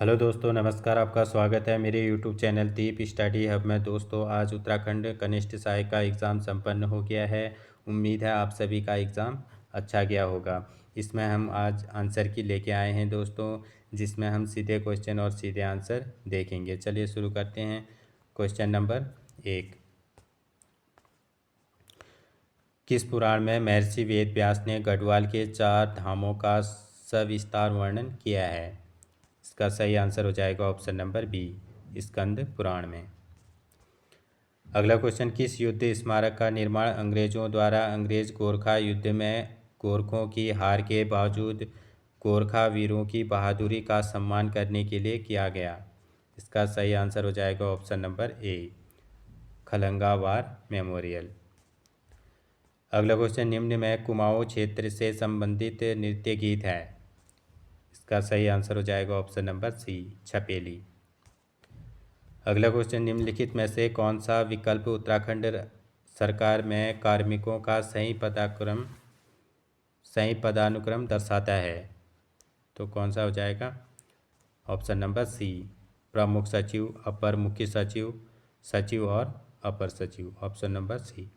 Hello दोस्तों, नमस्कार। आपका स्वागत है मेरे यूट्यूब चैनल दीप स्टडी हब में। दोस्तों, आज उत्तराखंड कनिष्ठ सहायक का एग्ज़ाम संपन्न हो गया है। उम्मीद है आप सभी का एग्ज़ाम अच्छा गया होगा। इसमें हम आज आंसर की लेके आए हैं दोस्तों, जिसमें हम सीधे क्वेश्चन और सीधे आंसर देखेंगे। चलिए शुरू करते हैं। Question number 1। किस पुराण में महर्षि वेद व्यास ने गढ़वाल के 4 धामों का सविस्तार वर्णन किया है? इसका सही आंसर हो जाएगा option number B, Skanda Purana में। अगला क्वेश्चन, किस युद्ध स्मारक का निर्माण अंग्रेजों द्वारा अंग्रेज गोरखा युद्ध में गोरखों की हार के बावजूद गोरखा वीरों की बहादुरी का सम्मान करने के लिए किया गया? इसका सही आंसर हो जाएगा ऑप्शन नंबर ए, खलंगा वार मेमोरियल। अगला क्वेश्चन, निम्न में कुमाऊं क्षेत्र से संबंधित नृत्य गीत है? इसका सही आंसर हो जाएगा ऑप्शन नंबर सी, छपेली। अगला क्वेश्चन, निम्नलिखित में से कौन सा विकल्प उत्तराखंड सरकार में कार्मिकों का सही पदानुक्रम दर्शाता है? तो कौन सा हो जाएगा? ऑप्शन नंबर सी, प्रमुख सचिव, अपर मुख्य सचिव, सचिव और अपर सचिव। Option number C.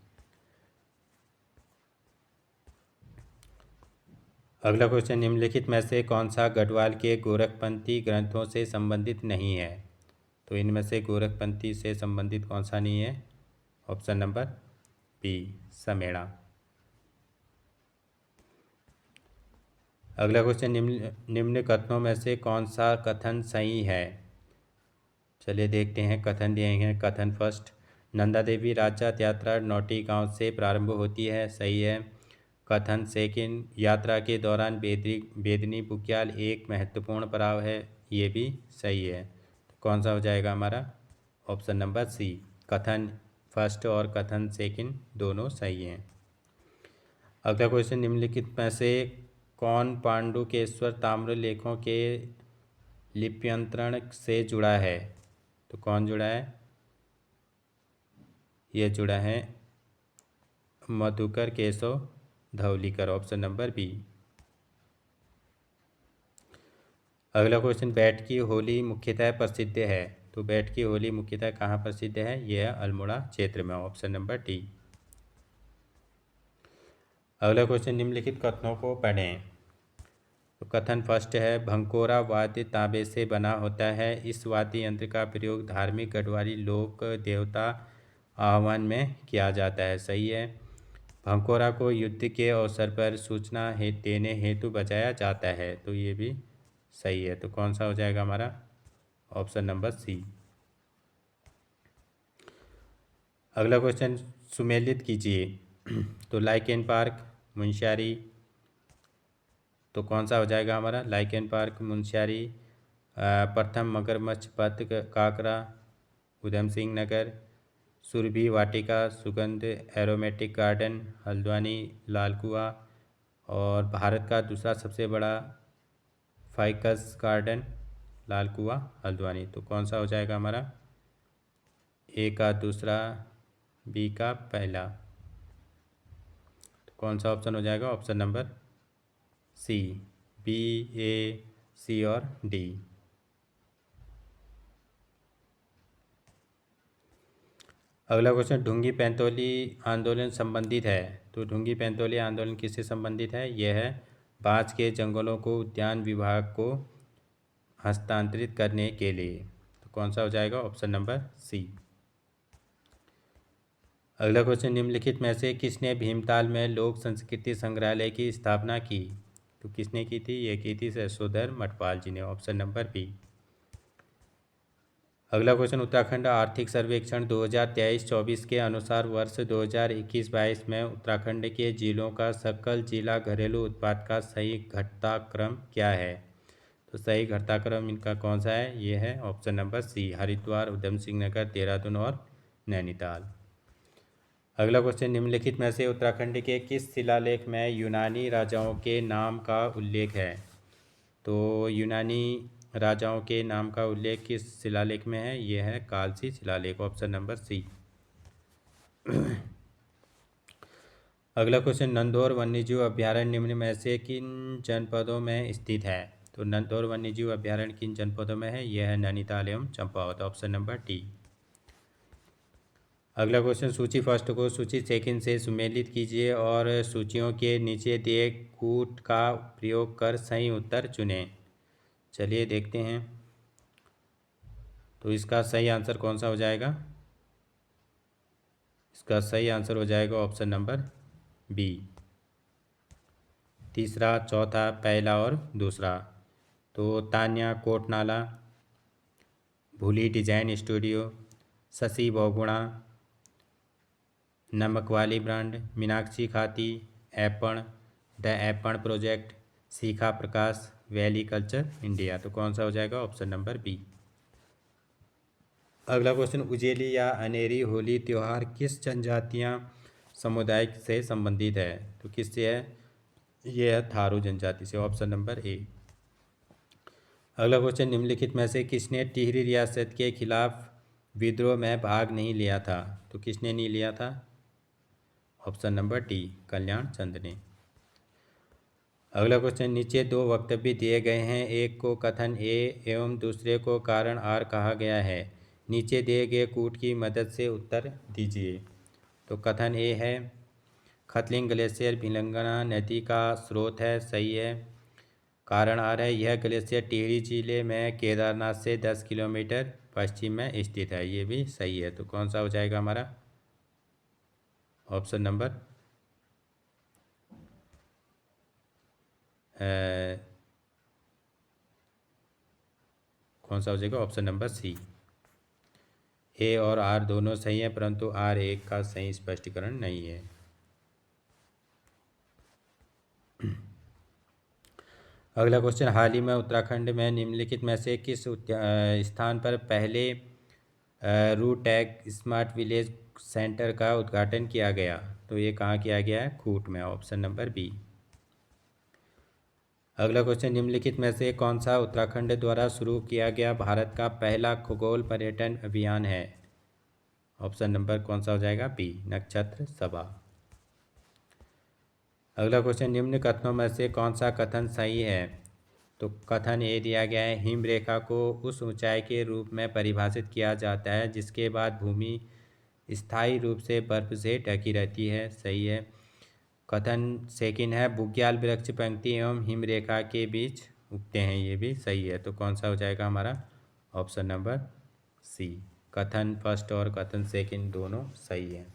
अगला क्वेश्चन, निम्नलिखित में से कौन सा गढ़वाल के गोरखपंथी ग्रंथों से संबंधित नहीं है? तो इनमें से गोरखपंथी से संबंधित कौन सा नहीं है? ऑप्शन नंबर बी, समेड़ा। अगला क्वेश्चन, निम्न कथनों में से कौन सा कथन सही है? चलिए देखते हैं कथन दिए हैं। कथन फर्स्ट, नंदा देवी राजजात यात्रा नौटी गांव से प्रारंभ होती है, सही है। कथन सेकंड, यात्रा के दौरान बेदनी बुग्याल एक महत्वपूर्ण पड़ाव है, ये भी सही है। तो कौन सा हो जाएगा हमारा? ऑप्शन नंबर सी, कथन फर्स्ट और कथन सेकंड दोनों सही हैं। अगला क्वेश्चन, निम्नलिखित में से कौन पांडुकेश्वर ताम्र लेखों के लिप्यंतरण से जुड़ा है? तो कौन जुड़ा है? ये जुड़ा है Madhukar Keshav Dhavalikar. Option number B. अगला क्वेश्चन, बैठ की होली मुख्यतः प्रसिद्ध है? तो बैठ की होली मुख्यतः कहाँ प्रसिद्ध है? यह है अल्मोड़ा क्षेत्र में। Option number D. अगला क्वेश्चन, निम्नलिखित कथनों को पढ़ें। तो कथन फर्स्ट है, भंकोरा वाद्य तांबे से बना होता है। इस वाद्य यंत्र का प्रयोग धार्मिक गढ़वाली लोक देवता आह्वान में किया जाता है, सही है। भंकोरा को युद्ध के अवसर पर सूचना देने हेतु बजाया जाता है, तो ये भी सही है। तो कौन सा हो जाएगा हमारा? Option number C. अगला क्वेश्चन सुमेलित कीजिए। तो लाइकेन पार्क, मुंशियारी, तो कौन सा हो जाएगा हमारा? Lichen park, Munsiyari. प्रथम मगरमच्छ पथ काकरा, उधम सिंह नगर। सुरभि वाटिका सुगंध एरोमेटिक गार्डन, हल्द्वानी लाल कुआं। और भारत का दूसरा सबसे बड़ा फाइकस गार्डन, लाल कुआं हल्द्वानी। तो कौन सा हो जाएगा हमारा? ए का दूसरा, बी का पहला। तो कौन सा ऑप्शन हो जाएगा? ऑप्शन नंबर सी, बी, ए, सी और डी। अगला क्वेश्चन, ढूंगी पैंतोली आंदोलन संबंधित है? तो ढूंगी पैंतोली आंदोलन किससे संबंधित है? यह है बांस के जंगलों को उद्यान विभाग को हस्तांतरित करने के लिए। तो कौन सा हो जाएगा? Option number C. अगला क्वेश्चन, निम्नलिखित में से किसने भीमताल में लोक संस्कृति संग्रहालय की स्थापना की? तो किसने की थी? ये की थी यशोधर मठपाल जी ने। Option number B. अगला क्वेश्चन, उत्तराखंड आर्थिक सर्वेक्षण 2023-24 के अनुसार वर्ष 2021-22 में उत्तराखंड के जिलों का सकल जिला घरेलू उत्पाद का सही घटता क्रम क्या है? तो सही घटता क्रम इनका कौन सा है? ये है ऑप्शन नंबर सी, हरिद्वार, उधम सिंह नगर, देहरादून और नैनीताल। अगला क्वेश्चन, निम्नलिखित में से उत्तराखंड के किस शिलालेख में यूनानी राजाओं के नाम का उल्लेख है? तो यूनानी राजाओं के नाम का उल्लेख किस शिलालेख में है? यह है कालसी शिलालेख। Option number C. अगला क्वेश्चन, नंधौर वन्यजीव अभ्यारण्य निम्न में से किन जनपदों में स्थित है? तो नंदौर वन्यजीव अभ्यारण्य किन जनपदों में है? यह है नैनीताल एवं चंपावत। Option number D. अगला क्वेश्चन, सूची फर्स्ट को सूची सेकंड से सुमेलित कीजिए और सूचियों के नीचे दिए कूट का प्रयोग कर सही उत्तर चुनें। चलिए देखते हैं। तो इसका सही आंसर कौन सा हो जाएगा? इसका सही आंसर हो जाएगा ऑप्शन नंबर बी। तीसरा, चौथा, पहला और दूसरा। तो तान्या कोटनाला, भूली डिजाइन स्टूडियो, शशि बहुगुणा, नमक वाली ब्रांड, मीनाक्षी खाती, ऐपण, द ऐपण प्रोजेक्ट, सीखा प्रकाश, वैली कल्चर इंडिया। तो कौन सा हो जाएगा? Option number B. अगला क्वेश्चन, उजेली या अनेरी होली त्यौहार किस जनजातियां समुदाय से संबंधित है? तो किससे है? ये है थारू जनजाति से। Option number A. अगला क्वेश्चन, निम्नलिखित में से किसने टिहरी रियासत के खिलाफ विद्रोह में भाग नहीं लिया था? तो किसने नहीं लिया था? ऑप्शन नंबर डी, कल्याण चंद ने। अगला क्वेश्चन, नीचे दो वक्तव्य दिए गए हैं, एक को कथन ए एवं दूसरे को कारण आर कहा गया है। नीचे दिए गए कूट की मदद से उत्तर दीजिए। तो कथन ए है, खतलिंग ग्लेशियर भिलंगना नदी का स्रोत है, सही है। कारण आर है, यह ग्लेशियर टिहरी जिले में केदारनाथ से 10 किलोमीटर पश्चिम में स्थित है, ये भी सही है। तो कौन सा हो जाएगा हमारा? ऑप्शन नंबर कौन सा हो जाएगा? ऑप्शन नंबर सी। ए और आर दोनों सही हैं, परंतु आर एक का सही स्पष्टीकरण नहीं है। अगला क्वेश्चन, हाल ही में उत्तराखंड में निम्नलिखित में से किस स्थान पर पहले रूटैग स्मार्ट विलेज सेंटर का उद्घाटन किया गया? तो ये कहाँ किया गया है? खूट में। Option number B. अगला क्वेश्चन, निम्नलिखित में से कौन सा उत्तराखंड द्वारा शुरू किया गया भारत का पहला खगोल पर्यटन अभियान है? ऑप्शन नंबर कौन सा हो जाएगा? बी, नक्षत्र सभा। अगला क्वेश्चन, निम्न कथनों में से कौन सा कथन सही है? तो कथन ए दिया गया है, हिम रेखा को उस ऊंचाई के रूप में परिभाषित किया जाता है जिसके बाद भूमि स्थायी रूप से बर्फ से ढकी रहती है, सही है। कथन सेकंड है, बुग्याल वृक्ष पंक्ति एवं हिमरेखा के बीच उगते हैं, ये भी सही है। तो कौन सा हो जाएगा हमारा? Option number C. कथन फर्स्ट और कथन सेकंड दोनों सही है।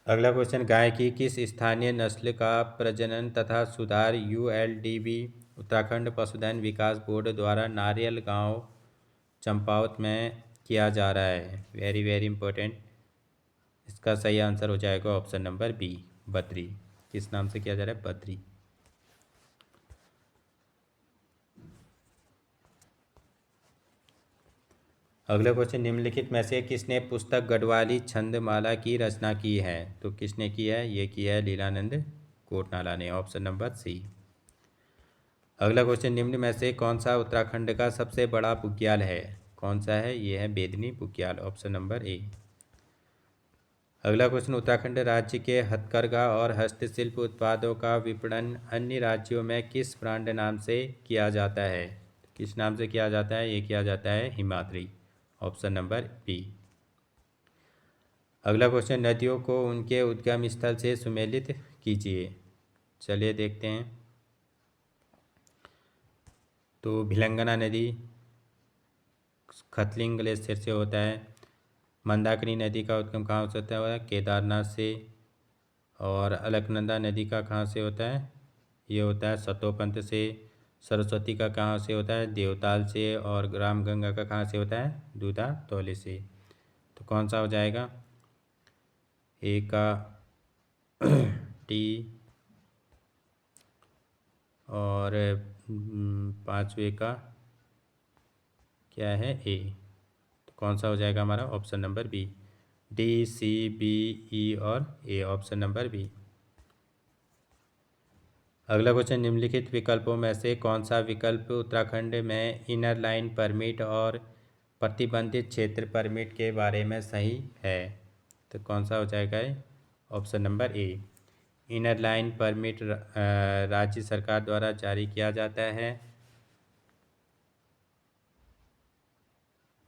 अगला क्वेश्चन, गाय की किस स्थानीय नस्ल का प्रजनन तथा सुधार ULDB उत्तराखंड पशुधन विकास बोर्ड द्वारा नारियल गांव चंपावत में किया जा रहा है? Very very important. इसका सही आंसर हो जाएगा ऑप्शन नंबर बी, बद्री। किस नाम से किया जा रहा है? बद्री। अगला क्वेश्चन, निम्नलिखित में से किसने पुस्तक गढ़वाली छंदमाला की रचना की है? तो किसने की है? ये की है लीलानंद कोटनाला ने। Option number C. अगला क्वेश्चन, निम्न में से कौन सा उत्तराखंड का सबसे बड़ा बुग्याल है? कौन सा है? ये है Bedni Bugyal. Option number A. अगला क्वेश्चन, उत्तराखंड राज्य के हथकरघा और हस्तशिल्प उत्पादों का विपणन अन्य राज्यों में किस ब्रांड नाम से किया जाता है? किस नाम से किया जाता है? ये किया जाता है हिमाद्री। Option number B. अगला क्वेश्चन, नदियों को उनके उद्गम स्थल से सुमेलित कीजिए। चलिए देखते हैं। तो भिलंगना नदी खतलिंग ग्लेशियर से होता है। मंदाकिनी नदी का उद्गम कहाँ से होता है? केदारनाथ से। और अलकनंदा नदी का कहाँ से होता है? ये होता है सतोपंत से। सरस्वती का कहाँ से होता है? देवताल से। और रामगंगा का कहाँ से होता है? दूधा तौली से। तो कौन सा हो जाएगा? ए का टी और पाँचवें का क्या है? ए। तो कौन सा हो जाएगा हमारा? Option number B, D, C, B, E और ए। Option number B. अगला क्वेश्चन, निम्नलिखित विकल्पों में से कौन सा विकल्प उत्तराखंड में इनर लाइन परमिट और प्रतिबंधित क्षेत्र परमिट के बारे में सही है? तो कौन सा हो जाएगा? ऑप्शन नंबर ए, इनर लाइन परमिट राज्य सरकार द्वारा जारी किया जाता है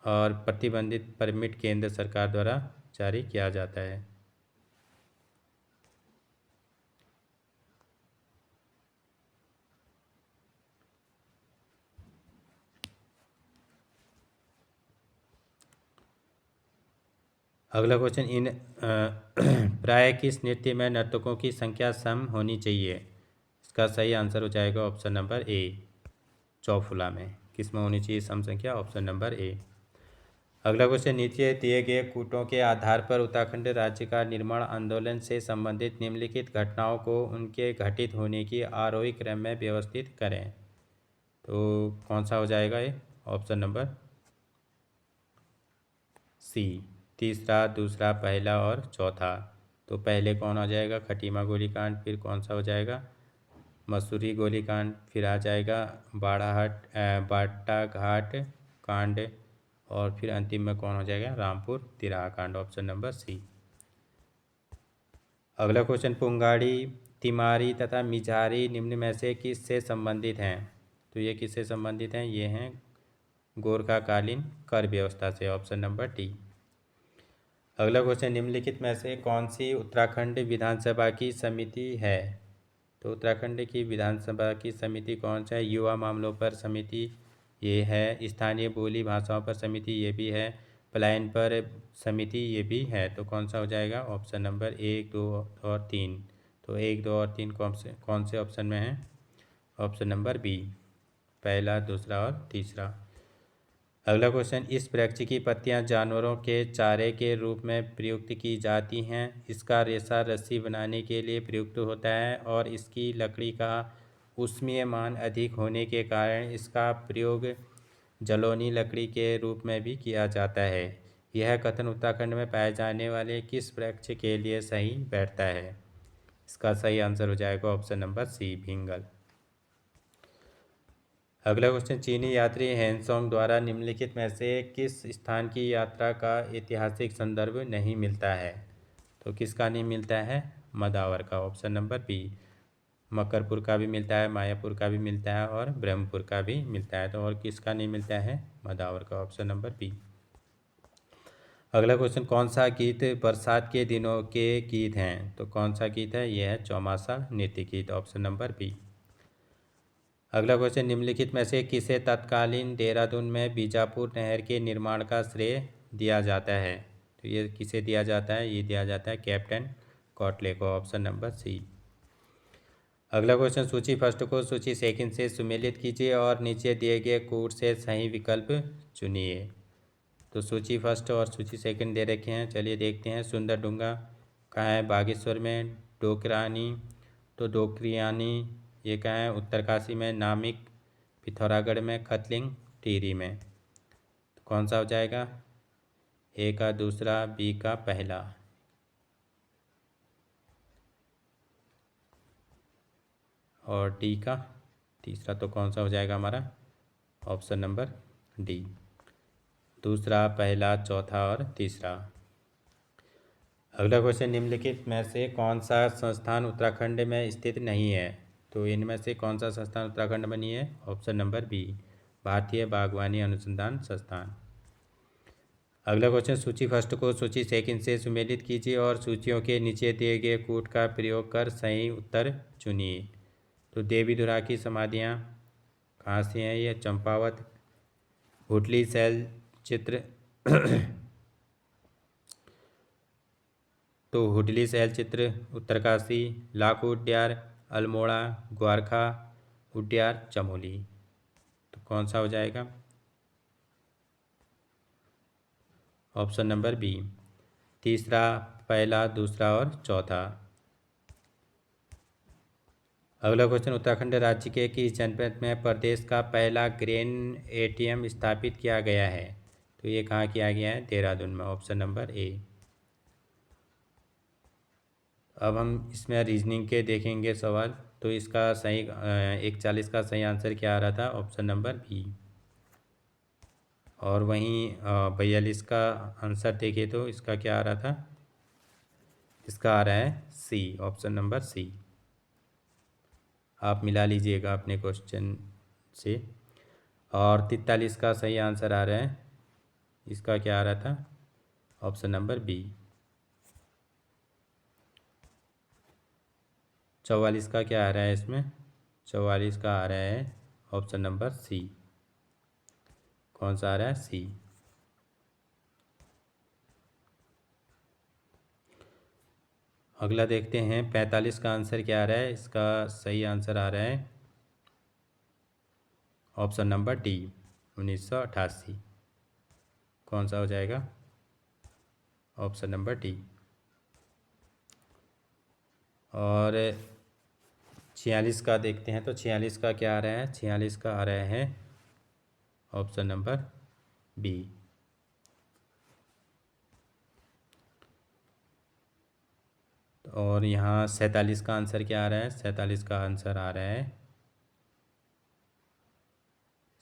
और प्रतिबंधित परमिट केंद्र सरकार द्वारा जारी किया जाता है। अगला क्वेश्चन, इन प्राय किस नृत्य में नर्तकों की संख्या सम होनी चाहिए? इसका सही आंसर हो जाएगा ऑप्शन नंबर ए, चौफुला में। किस में होनी चाहिए सम संख्या? Option number A. अगला क्वेश्चन, नीचे दिए गए कूटों के आधार पर उत्तराखंड राज्य का निर्माण आंदोलन से संबंधित निम्नलिखित घटनाओं को उनके घटित होने की आरोही क्रम में व्यवस्थित करें। तो कौन सा हो जाएगा ये? ऑप्शन नंबर सी, तीसरा, दूसरा, पहला और चौथा। तो पहले कौन हो जाएगा? खटीमा गोलीकांड। फिर कौन सा हो जाएगा? मसूरी गोलीकांड। फिर आ जाएगा बाटा घाट कांड। और फिर अंतिम में कौन हो जाएगा? रामपुर तिराहा कांड। Option number C. अगला क्वेश्चन, पुंगाड़ी, तिमारी तथा मिझारी निम्न में से किससे संबंधित हैं? तो ये किससे संबंधित हैं? ये हैं गोरखाकालीन कर व्यवस्था से। Option number D. अगला क्वेश्चन, निम्नलिखित में से कौन सी उत्तराखंड विधानसभा की समिति है? तो उत्तराखंड की विधानसभा की समिति कौन सा है? युवा मामलों पर समिति ये है, स्थानीय बोली भाषाओं पर समिति ये भी है, पलायन पर समिति ये भी है। तो कौन सा हो जाएगा? ऑप्शन नंबर 1, 2 और 3। तो 1, 2 और 3 कौन से ऑप्शन में है? ऑप्शन नंबर बी, पहला, दूसरा और तीसरा। अगला क्वेश्चन, इस वृक्ष की पत्तियां जानवरों के चारे के रूप में प्रयुक्त की जाती हैं। इसका रेशा रस्सी बनाने के लिए प्रयुक्त होता है और इसकी लकड़ी का ऊष्मीय मान अधिक होने के कारण इसका प्रयोग जलौनी लकड़ी के रूप में भी किया जाता है। यह कथन उत्तराखंड में पाए जाने वाले किस वृक्ष के लिए सही बैठता है? इसका सही आंसर हो जाएगा ऑप्शन नंबर सी, भींगल। अगला क्वेश्चन, चीनी यात्री हेनसोंग द्वारा निम्नलिखित में से किस स्थान की यात्रा का ऐतिहासिक संदर्भ नहीं मिलता है? तो किसका नहीं मिलता है? मदावर का। Option number B. मकरपुर का भी मिलता है, मायापुर का भी मिलता है और ब्रह्मपुर का भी मिलता है। तो और किसका नहीं मिलता है? मदावर का। Option number B. अगला क्वेश्चन, कौन सा गीत बरसात के दिनों के गीत हैं? तो कौन सा गीत है? यह है चौमासा नृत्य गीत। Option number B. अगला क्वेश्चन, निम्नलिखित में से किसे तत्कालीन देहरादून में बीजापुर नहर के निर्माण का श्रेय दिया जाता है? तो ये किसे दिया जाता है? ये दिया जाता है कैप्टन कॉटले को। Option number C. अगला क्वेश्चन, सूची फर्स्ट को सूची सेकंड से सुमेलित कीजिए और नीचे दिए गए कूट से सही विकल्प चुनिए। तो सूची फर्स्ट और सूची सेकंड दे रखे हैं, चलिए देखते हैं। सुंदरडुंगा कहाँ है? बागेश्वर में। डोकरानी तो डोकरियानी ये कहाँ है? उत्तरकाशी में। नामिक पिथौरागढ़ में। खतलिंग टिहरी में। तो कौन सा हो जाएगा? ए का दूसरा, बी का पहला और डी का तीसरा। तो कौन सा हो जाएगा हमारा? ऑप्शन नंबर डी, दूसरा, पहला, चौथा और तीसरा। अगला क्वेश्चन, निम्नलिखित में से कौन सा संस्थान उत्तराखंड में स्थित नहीं है? तो इनमें से कौन सा संस्थान उत्तराखंड में नहीं है? ऑप्शन नंबर बी, भारतीय बागवानी अनुसंधान संस्थान। अगला क्वेश्चन, सूची फर्स्ट को सूची सेकंड से सुमेलित कीजिए और सूचियों के नीचे दिए गए कूट का प्रयोग कर सही उत्तर चुनिए। तो देवीधुरा की समाधियाँ कहाँ से हैं? ये चंपावत। हुडली शैल चित्र तो हुडली शैल चित्र उत्तरकाशी। लाखू उड्यार अल्मोड़ा ग्वारखा उड्यार चमोली। तो कौन सा हो जाएगा? ऑप्शन नंबर बी, तीसरा, पहला, दूसरा और चौथा। अगला क्वेश्चन, उत्तराखंड राज्य के किस जनपद में प्रदेश का पहला ग्रेन एटीएम स्थापित किया गया है? तो ये कहाँ किया गया है? देहरादून में। ऑप्शन नंबर ए। अब हम इसमें रीजनिंग के देखेंगे सवाल। तो इसका सही 41 का सही आंसर क्या आ रहा था? Option number B. और वहीं 42 का आंसर देखें तो इसका क्या आ रहा था? इसका आ रहा है सी, ऑप्शन नंबर सी। आप मिला लीजिएगा अपने क्वेश्चन से। और 43 का सही आंसर आ रहा है, इसका क्या आ रहा था, ऑप्शन नंबर बी। 44 का क्या आ रहा है इसमें, 44 का आ रहा है ऑप्शन नंबर सी। कौन सा आ रहा है, सी। अगला देखते हैं 45 का आंसर क्या आ रहा है। इसका सही आंसर आ रहा है ऑप्शन नंबर डी, 1988। कौन सा हो जाएगा, ऑप्शन नंबर डी। और 46 का देखते हैं, तो 46 का क्या आ रहा है, 46 का आ रहा है ऑप्शन नंबर बी। और यहाँ 47 का आंसर क्या आ रहा है, 47 का आंसर आ रहा है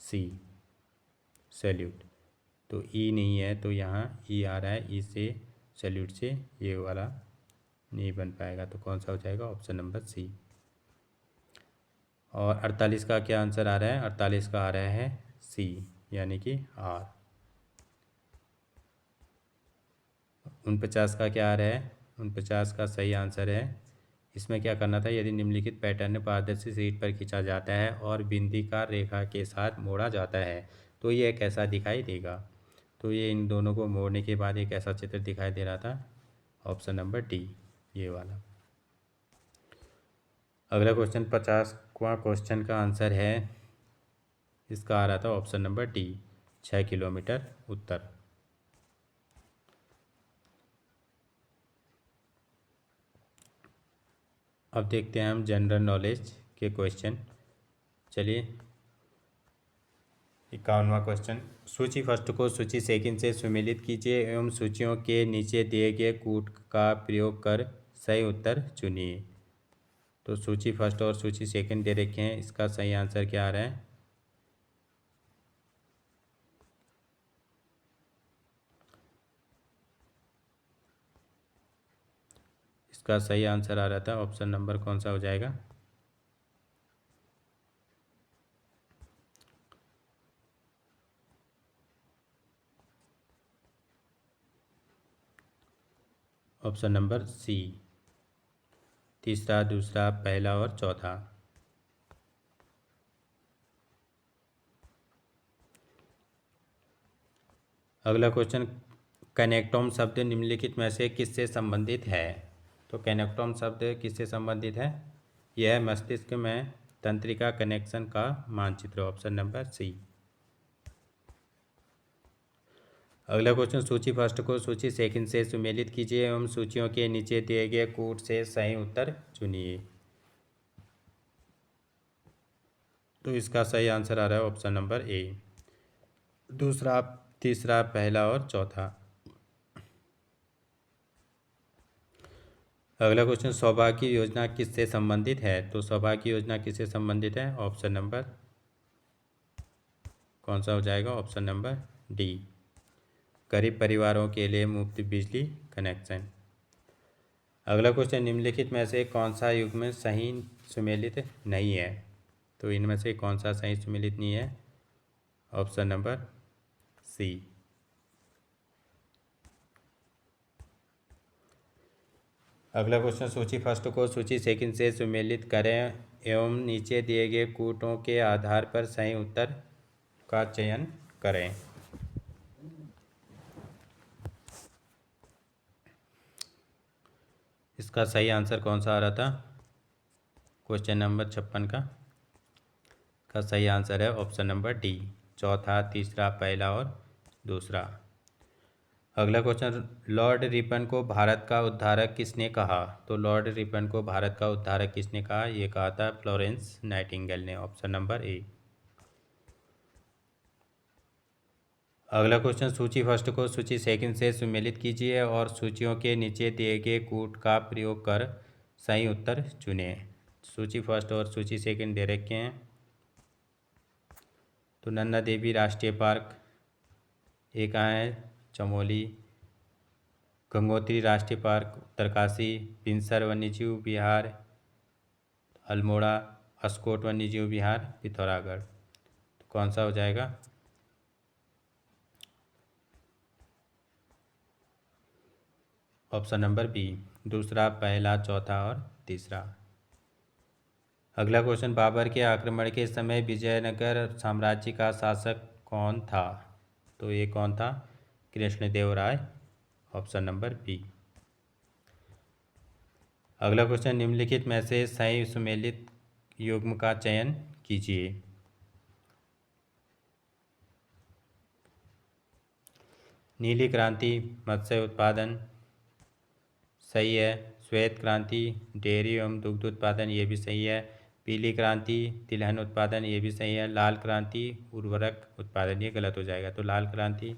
सी, सैल्यूट। तो ई नहीं है, तो यहाँ ई आ रहा है, ई से सैल्यूट से ये वाला नहीं बन पाएगा, तो कौन सा हो जाएगा, ऑप्शन नंबर सी। और 48 का क्या आंसर आ रहा है, 48 का आ रहा है सी, यानी कि आर। 49 का क्या आ रहा है, 49 का सही आंसर है। इसमें क्या करना था, यदि निम्नलिखित पैटर्न पारदर्शी शीट पर खींचा जाता है और बिंदीदार रेखा के साथ मोड़ा जाता है तो ये कैसा दिखाई देगा। तो ये इन दोनों को मोड़ने के बाद एक ऐसा चित्र दिखाई दे रहा था, ऑप्शन नंबर डी, ये वाला। अगला क्वेश्चन 50वां क्वेश्चन का आंसर है, इसका आ रहा था ऑप्शन नंबर डी, 6 किलोमीटर उत्तर। अब देखते हैं हम जनरल नॉलेज के क्वेश्चन। चलिए 51वां क्वेश्चन, सूची फर्स्ट को सूची सेकंड से सुमेलित कीजिए एवं सूचियों के नीचे दिए गए कूट का प्रयोग कर सही उत्तर चुनिए। तो सूची फर्स्ट और सूची सेकंड दे रखे हैं, इसका सही आंसर क्या आ रहा है, इसका सही आंसर आ रहा था ऑप्शन नंबर कौन सा हो जाएगा, ऑप्शन नंबर सी, तीसरा, दूसरा, पहला और चौथा। अगला क्वेश्चन, कनेक्टोम शब्द निम्नलिखित में से किससे संबंधित है। तो कनेक्टोम शब्द किससे संबंधित है, यह मस्तिष्क में तंत्रिका कनेक्शन का मानचित्र, ऑप्शन नंबर सी। अगला क्वेश्चन, सूची फर्स्ट को सूची सेकंड से सुमेलित कीजिए एवं सूचियों के नीचे दिए गए कूट से सही उत्तर चुनिए। तो इसका सही आंसर आ रहा है ऑप्शन नंबर ए, दूसरा, तीसरा, पहला और चौथा। अगला क्वेश्चन, सौभाग्य योजना किससे संबंधित है। तो सौभाग्य योजना किससे संबंधित है, ऑप्शन नंबर कौन सा हो जाएगा, ऑप्शन नंबर डी, गरीब परिवारों के लिए मुफ्त बिजली कनेक्शन। अगला क्वेश्चन, निम्नलिखित में से कौन सा युग्म सही सुमेलित नहीं है। तो इनमें से कौन सा सही सुमेलित नहीं है, ऑप्शन नंबर सी। अगला क्वेश्चन, सूची फर्स्ट को सूची सेकंड से सुमेलित करें एवं नीचे दिए गए कूटों के आधार पर सही उत्तर का चयन करें। इसका सही आंसर कौन सा आ रहा था, क्वेश्चन नंबर 56 का सही आंसर है ऑप्शन नंबर डी, चौथा, तीसरा, पहला और दूसरा। अगला क्वेश्चन, लॉर्ड रिपन को भारत का उद्धारक किसने कहा। तो लॉर्ड रिपन को भारत का उद्धारक किसने कहा, ये कहा था फ्लोरेंस नाइटिंगेल ने, ऑप्शन नंबर ए। अगला क्वेश्चन, सूची फर्स्ट को सूची सेकंड से सुमेलित कीजिए और सूचियों के नीचे दिए गए कूट का प्रयोग कर सही उत्तर चुनें। सूची फर्स्ट और सूची सेकंड दे रखे हैं, तो नन्दा देवी राष्ट्रीय पार्क, ये कहाँ है, चमोली, गंगोत्री राष्ट्रीय पार्क, उत्तरकाशी, पिंसर वन्यजीव विहार, अल्मोड़ा, अस्कोट वन्यजीव विहार, पिथौरागढ़। तो कौन सा हो जाएगा? ऑप्शन नंबर बी, दूसरा, पहला, चौथा और तीसरा। अगला क्वेश्चन, बाबर के आक्रमण के समय विजयनगर साम्राज्य का शासक कौन था? तो ये कौन था? कृष्णदेवराय। Option number B. अगला क्वेश्चन, निम्नलिखित में से सही सुमेलित युग्म का चयन कीजिए। नीली क्रांति, मत्स्य उत्पादन, सही है। श्वेत क्रांति, डेयरी एवं दुग्ध उत्पादन, ये भी सही है। पीली क्रांति, तिलहन उत्पादन, ये भी सही है। लाल क्रांति, उर्वरक उत्पादन, ये गलत हो जाएगा। तो लाल क्रांति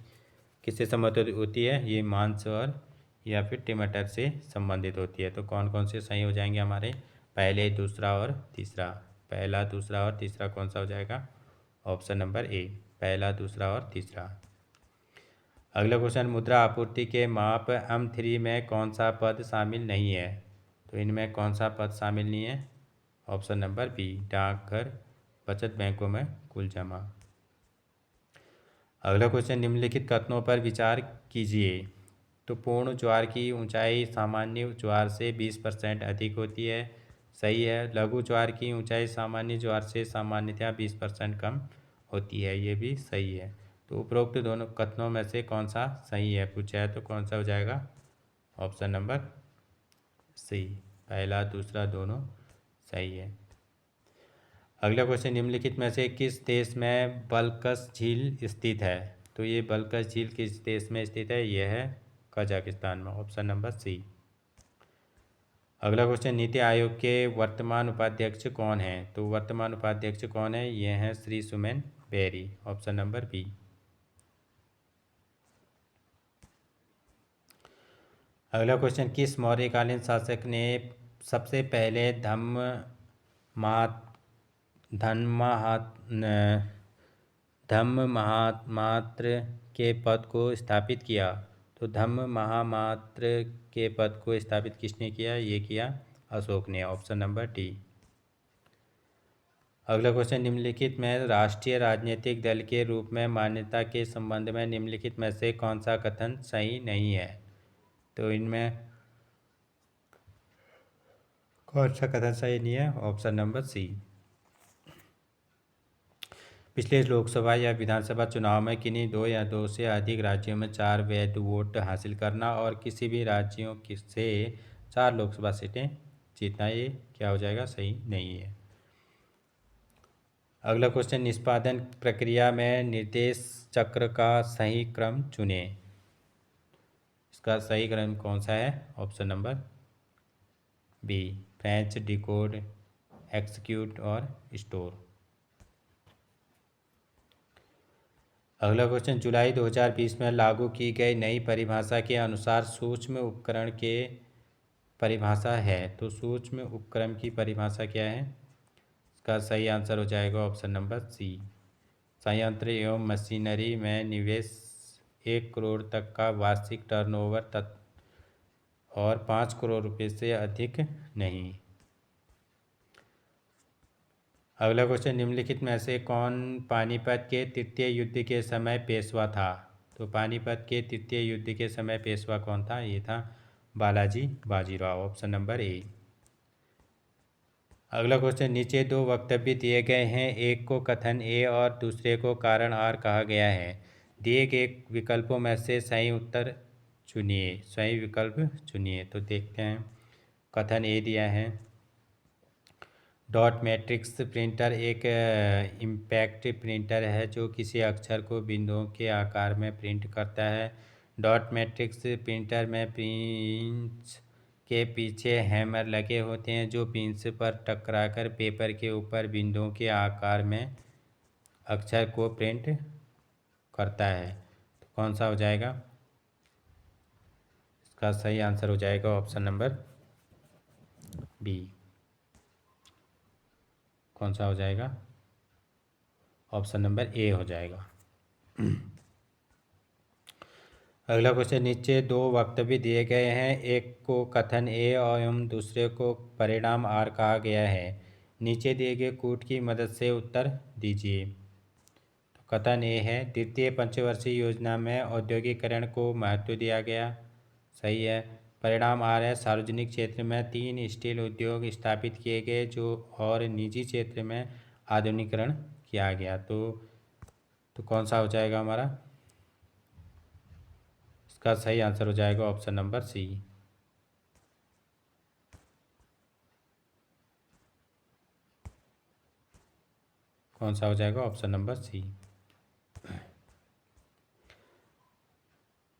किससे संबंधित होती है? ये मांस और या फिर टमाटर से संबंधित होती है। तो कौन कौन से सही हो जाएंगे हमारे? पहले, दूसरा और तीसरा। पहला, दूसरा और तीसरा कौन सा हो जाएगा? ऑप्शन नंबर ए, पहला, दूसरा और तीसरा। अगला क्वेश्चन, मुद्रा आपूर्ति के माप M3 में कौन सा पद शामिल नहीं है? तो इनमें कौन सा पद शामिल नहीं है? ऑप्शन नंबर बी, डाकघर, बचत बैंकों में कुल जमा। अगला क्वेश्चन, निम्नलिखित कथनों पर विचार कीजिए। तो पूर्ण ज्वार की ऊंचाई सामान्य ज्वार से 20% अधिक होती है, सही है। लघु ज्वार की ऊंचाई सामान्य ज्वार से सामान्यतः 20% कम होती है, ये भी सही है। तो उपरोक्त दोनों कथनों में से कौन सा सही है पूछा है, तो कौन सा हो जाएगा? ऑप्शन नंबर सी, पहला, दूसरा दोनों सही है। अगला क्वेश्चन, निम्नलिखित में से किस देश में बलकस झील स्थित है? तो ये बलकस झील किस देश में स्थित है? यह है कजाकिस्तान में। Option number C. अगला क्वेश्चन, नीति आयोग के वर्तमान उपाध्यक्ष कौन हैं? तो वर्तमान उपाध्यक्ष कौन है? ये हैं Shri Suman Bery. Option number B. अगला क्वेश्चन, किस मौर्यकालीन शासक ने सबसे पहले धम्म महामात्र के पद को स्थापित किया? तो धम्म महामात्र के पद को स्थापित किसने किया? ये किया अशोक ने। Option number D. अगला क्वेश्चन, निम्नलिखित में राष्ट्रीय राजनीतिक दल के रूप में मान्यता के संबंध में निम्नलिखित में से कौन सा कथन सही नहीं है? तो इनमें कौन सा कथन सही नहीं है? Option number C. पिछले लोकसभा या विधानसभा चुनाव में किन्हीं दो या दो से अधिक राज्यों में 4 वैध वोट हासिल करना और किसी भी राज्यों से 4 लोकसभा सीटें जीतना, ये क्या हो जाएगा? सही नहीं है। अगला क्वेश्चन, निष्पादन प्रक्रिया में निर्देश चक्र का सही क्रम चुनें। इसका सही क्रम कौन सा है? Option number B, fetch, decode, execute और स्टोर। अगला क्वेश्चन, जुलाई 2020 में लागू की गई नई परिभाषा के अनुसार सूक्ष्म उपकरण के परिभाषा है। तो सूक्ष्म उपकरण की परिभाषा क्या है? इसका सही आंसर हो जाएगा ऑप्शन नंबर सी, संयंत्र एवं मशीनरी में निवेश 1 करोड़ तक का वार्षिक टर्नओवर और 5 करोड़ रुपए से अधिक नहीं। अगला क्वेश्चन, निम्नलिखित में से कौन पानीपत के तृतीय युद्ध के समय पेशवा था? तो पानीपत के तृतीय युद्ध के समय पेशवा कौन था? ये था Balaji Bajirao. Option number A. अगला क्वेश्चन, नीचे 2 वक्तव्य दिए गए हैं, एक को कथन ए और दूसरे को कारण आर कहा गया है। दिए गए विकल्पों में से सही उत्तर चुनिए, सही विकल्प चुनिए। तो देखते हैं, कथन ए दिया है, डॉट मैट्रिक्स प्रिंटर एक इम्पैक्ट प्रिंटर है जो किसी अक्षर को बिंदुओं के आकार में प्रिंट करता है। डॉट मैट्रिक्स प्रिंटर में पिंस के पीछे हैमर लगे होते हैं जो पिंस पर टकराकर पेपर के ऊपर बिंदुओं के आकार में अक्षर को प्रिंट करता है। तो कौन सा हो जाएगा? इसका सही आंसर हो जाएगा ऑप्शन नंबर बी। कौन सा हो जाएगा? ऑप्शन नंबर ए हो जाएगा। अगला क्वेश्चन, नीचे दो वक्तव्य दिए गए हैं, एक को कथन ए एवं दूसरे को परिणाम आर कहा गया है। नीचे दिए गए कूट की मदद से उत्तर दीजिए। तो कथन ए है, द्वितीय पंचवर्षीय योजना में औद्योगिकरण को महत्व दिया गया, सही है। परिणाम आर है, सार्वजनिक क्षेत्र में 3 स्टील उद्योग स्थापित किए गए जो और निजी क्षेत्र में आधुनिकीकरण किया गया। तो कौन सा हो जाएगा हमारा? इसका सही आंसर हो जाएगा ऑप्शन नंबर सी। कौन सा हो जाएगा? Option number C.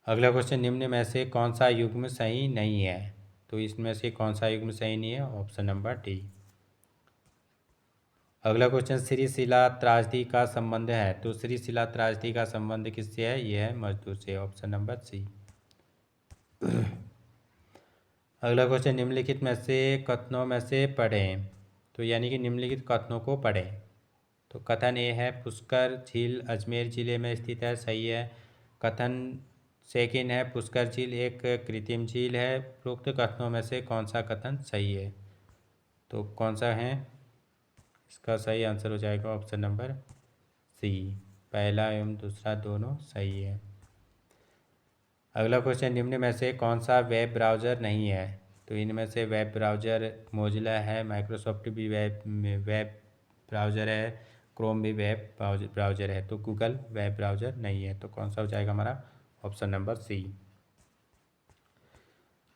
अगला क्वेश्चन, निम्न में से कौन सा युग्म सही नहीं है? तो इसमें से कौन सा युग्म सही नहीं है? Option number D. अगला क्वेश्चन, श्री शिला त्रासदी का संबंध है। तो श्री शिला त्रासदी का संबंध किससे है? यह है मजदूर से, ऑप्शन नंबर सी। अगला क्वेश्चन, निम्नलिखित में से कथनों में से पढ़ें। तो यानी कि निम्नलिखित कथनों को पढ़ें। तो कथन ए है, पुष्कर झील अजमेर जिले में स्थित है, सही है। कथन सेकंड है, पुष्कर झील एक कृत्रिम झील है। उपरोक्त कथनों में से कौन सा कथन सही है? तो कौन सा है? इसका सही आंसर हो जाएगा ऑप्शन नंबर सी। पहला एवं दूसरा दोनों सही है। अगला क्वेश्चन, निम्न में से कौन सा वेब ब्राउज़र नहीं है? तो इनमें से वेब ब्राउज़र मोजिला है, माइक्रोसॉफ्ट भी वेब ब्राउज़र है, क्रोम भी वेब ब्राउज़र है। तो गूगल वेब ब्राउज़र नहीं है। तो कौन सा हो जाएगा हमारा? Option number C.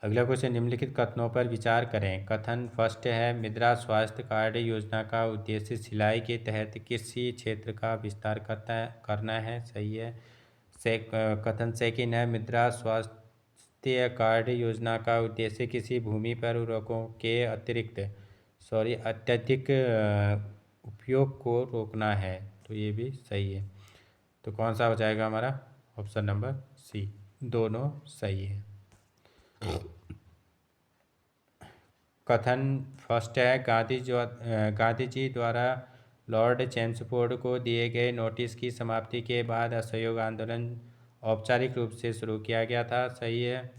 अगला क्वेश्चन, निम्नलिखित कथनों पर विचार करें। कथन फर्स्ट है, मृदा स्वास्थ्य कार्ड योजना का उद्देश्य सिलाई के तहत किसी क्षेत्र का विस्तार करना है, सही है। कथन सेकंड है, मृदा स्वास्थ्य कार्ड योजना का उद्देश्य किसी भूमि पर उर्वरकों के अत्यधिक उपयोग को रोकना है। तो ये भी सही है। तो कौन सा हो जाएगा हमारा? Option number C. दोनों सही है। कथन फर्स्ट है, गांधी जी द्वारा लॉर्ड चेम्सफोर्ड को दिए गए नोटिस की समाप्ति के बाद असहयोग आंदोलन औपचारिक रूप से शुरू किया गया था, सही है।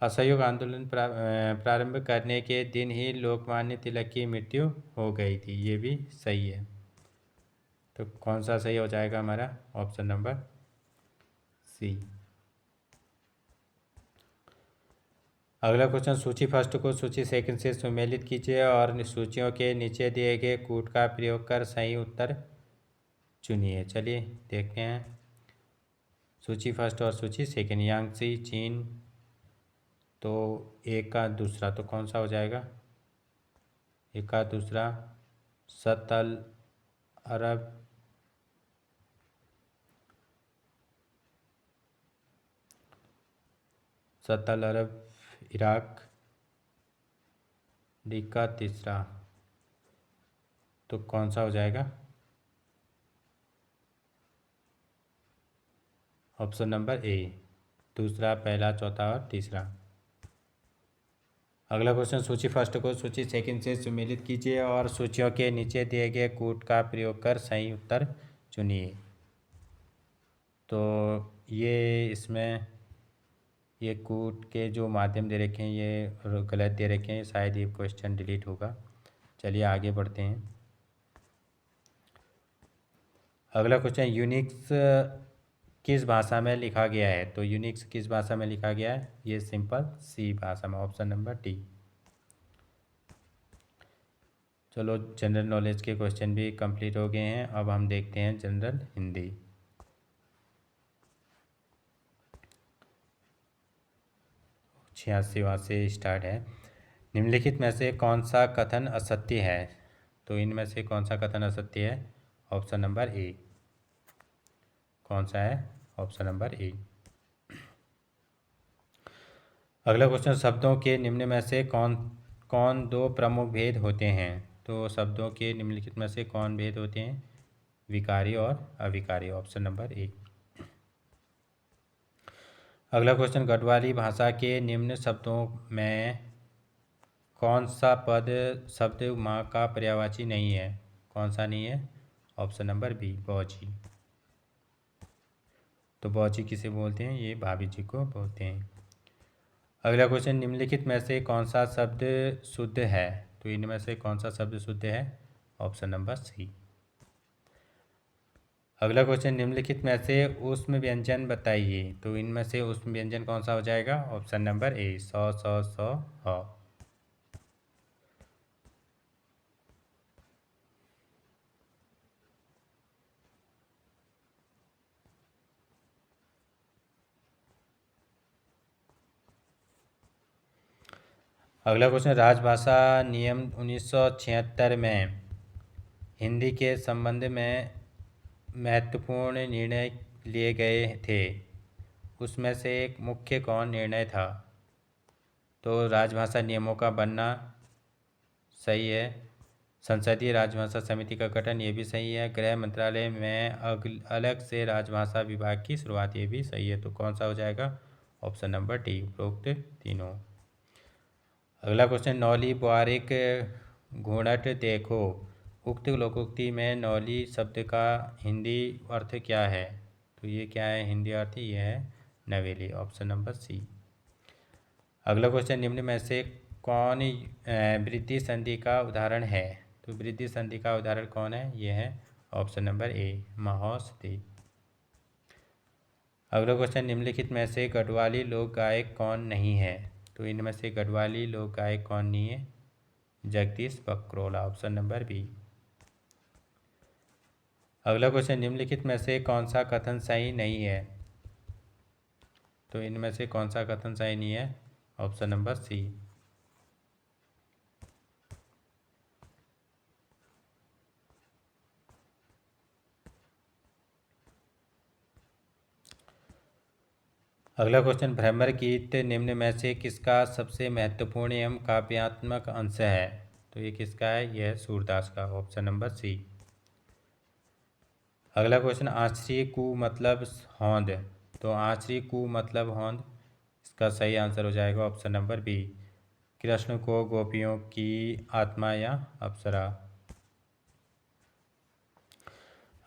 असहयोग आंदोलन प्रारंभ करने के दिन ही लोकमान्य तिलक की मृत्यु हो गई थी, ये भी सही है। तो कौन सा सही हो जाएगा हमारा? Option number C. अगला क्वेश्चन, सूची फर्स्ट को सूची सेकंड से सुमेलित कीजिए और सूचियों के नीचे दिए गए कूट का प्रयोग कर सही उत्तर चुनिए। चलिए देखते हैं सूची फर्स्ट और सूची सेकंड। यांगसी चीन, तो एक का दूसरा, तो कौन सा हो जाएगा? एक का दूसरा सतल अरब, सतल अरब इराक, डी का तीसरा, तो कौन सा हो जाएगा? ऑप्शन नंबर ए, दूसरा, पहला, चौथा और तीसरा। अगला क्वेश्चन, सूची फर्स्ट को सूची सेकंड से सुमेलित कीजिए और सूचियों के नीचे दिए गए कूट का प्रयोग कर सही उत्तर चुनिए। तो ये इसमें ये कूट के जो माध्यम दे रखे हैं ये गलत दे रखे हैं, शायद ये क्वेश्चन डिलीट होगा। चलिए आगे बढ़ते हैं। अगला क्वेश्चन, यूनिक्स किस भाषा में लिखा गया है? तो यूनिक्स किस भाषा में लिखा गया है? ये सिंपल सी भाषा में, ऑप्शन नंबर डी। चलो जनरल नॉलेज के क्वेश्चन भी कंप्लीट हो गए हैं। अब हम देखते हैं जनरल हिंदी। 86वां से स्टार्ट है। निम्नलिखित में से कौन सा कथन असत्य है? तो इनमें से कौन सा कथन असत्य है? ऑप्शन नंबर ए। कौन सा है? Option number A. अगला क्वेश्चन, शब्दों के निम्न में से कौन कौन दो प्रमुख भेद होते हैं? तो शब्दों के निम्नलिखित में से कौन भेद होते हैं? विकारी और अविकारी, ऑप्शन नंबर ए। अगला क्वेश्चन, गढ़वाली भाषा के निम्न शब्दों में कौन सा पद शब्द माँ का पर्यायवाची नहीं है? कौन सा नहीं है? ऑप्शन नंबर बी, बौजी। तो बौची किसे बोलते हैं? ये भाभी जी को बोलते हैं। अगला क्वेश्चन, निम्नलिखित में से कौन सा शब्द शुद्ध है? तो इनमें से कौन सा शब्द शुद्ध है? Option number C. अगला क्वेश्चन, निम्नलिखित में से ऊष्म व्यंजन बताइए। तो इनमें से ऊष्म व्यंजन कौन सा हो जाएगा? ऑप्शन नंबर ए, सौ ह। अगला क्वेश्चन, राजभाषा नियम 1976 में हिंदी के संबंध में महत्वपूर्ण निर्णय लिए गए थे, उसमें से एक मुख्य कौन निर्णय था? तो राजभाषा नियमों का बनना सही है। संसदीय राजभाषा समिति का गठन, ये भी सही है। गृह मंत्रालय में अलग से राजभाषा विभाग की शुरुआत, ये भी सही है। तो कौन सा हो जाएगा? ऑप्शन नंबर डी, उपरोक्त तीनों। अगला क्वेश्चन, नौली व्यावहारिक घूर्णट देखो। उक्त लोकोक्ति में नौली शब्द का हिंदी अर्थ क्या है? तो ये क्या है हिंदी अर्थ? ये है नवेली, ऑप्शन नंबर सी। अगला क्वेश्चन, निम्न में से कौन वृद्धि संधि का उदाहरण है? तो वृद्धि संधि का उदाहरण कौन है? ये है ऑप्शन नंबर ए, महोषधि। अगला क्वेश्चन, निम्नलिखित में से गढ़वाली लोक गायक कौन नहीं है? तो इनमें से गढ़वाली लोक गायक कौन नहीं है? Jagdish Bakrola, option number B. अगला क्वेश्चन, निम्नलिखित में से कौन सा कथन सही नहीं है? तो इनमें से कौन सा कथन सही नहीं है? Option number C. अगला क्वेश्चन, भ्रमर गीत निम्न में से किसका सबसे महत्वपूर्ण एवं काव्यात्मक अंश है? तो ये किसका है? यह है सूरदास का, ऑप्शन नंबर सी। अगला क्वेश्चन, आश्री कु मतलब होंद। तो आश्री कु मतलब होंद, इसका सही आंसर हो जाएगा ऑप्शन नंबर बी, कृष्ण को गोपियों की आत्मा या अप्सरा।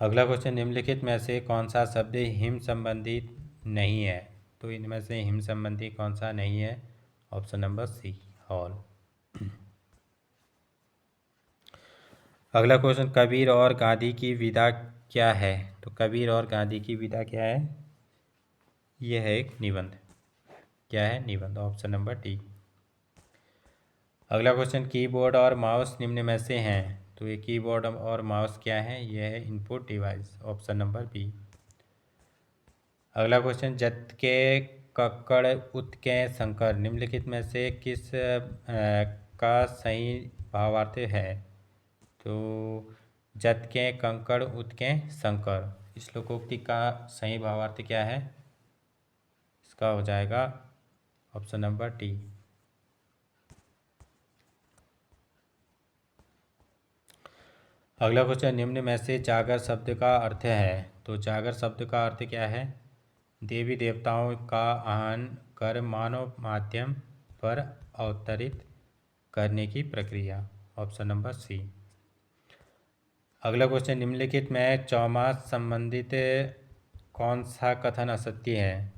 अगला क्वेश्चन, निम्नलिखित में से कौन सा शब्द हिम संबंधी नहीं है? तो इनमें से हिम संबंधी कौन सा नहीं है? Option number C, hall. अगला क्वेश्चन, कबीर और गांधी की विदा क्या है? तो कबीर और गांधी की विदा क्या है? यह है एक निबंध। क्या है? निबंध, ऑप्शन नंबर डी। अगला क्वेश्चन, कीबोर्ड और माउस निम्न में से हैं। तो ये कीबोर्ड और माउस क्या है? यह है input device, option number B. अगला क्वेश्चन, जत के कक्कड़ उत के संकर निम्नलिखित में से किस का सही भावार्थ है? तो जत के कंकड़ उत के संकर, इस लोकोक्ति का सही भावार्थ क्या है? इसका हो जाएगा ऑप्शन नंबर डी। अगला क्वेश्चन, निम्न में से जागर शब्द का अर्थ है। तो जागर शब्द का अर्थ क्या है? देवी देवताओं का आह्वान कर मानव माध्यम पर अवतरित करने की प्रक्रिया, ऑप्शन नंबर सी। अगला क्वेश्चन, निम्नलिखित में चौमास संबंधित कौन सा कथन असत्य है?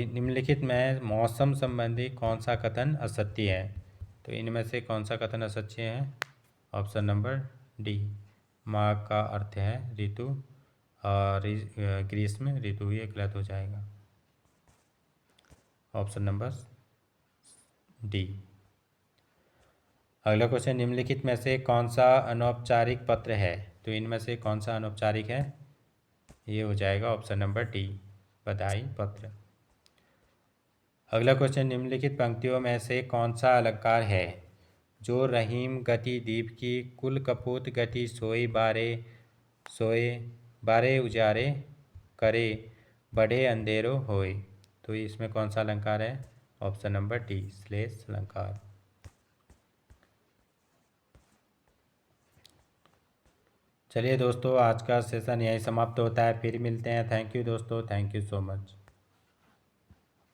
निम्नलिखित में मौसम संबंधी कौन सा कथन असत्य है? तो इनमें से कौन सा कथन असत्य है? ऑप्शन नंबर डी, माघ का अर्थ है ऋतु और ग्रीष्म ऋतु, ये गलत हो जाएगा, ऑप्शन नंबर डी। अगला क्वेश्चन, निम्नलिखित में से कौन सा अनौपचारिक पत्र है? तो इनमें से कौन सा अनौपचारिक है? ये हो जाएगा ऑप्शन नंबर डी, बधाई पत्र। अगला क्वेश्चन, निम्नलिखित पंक्तियों में से कौन सा अलंकार है जो रहीम गति दीप की कुल कपूत गति सोए बारे उजारे करे बड़े अंधेरो होए? तो इसमें कौन सा अलंकार है? ऑप्शन नंबर डी, श्लेष अलंकार। चलिए दोस्तों, आज का सेशन यहीं समाप्त होता है। फिर मिलते हैं। थैंक यू दोस्तों, थैंक यू सो मच।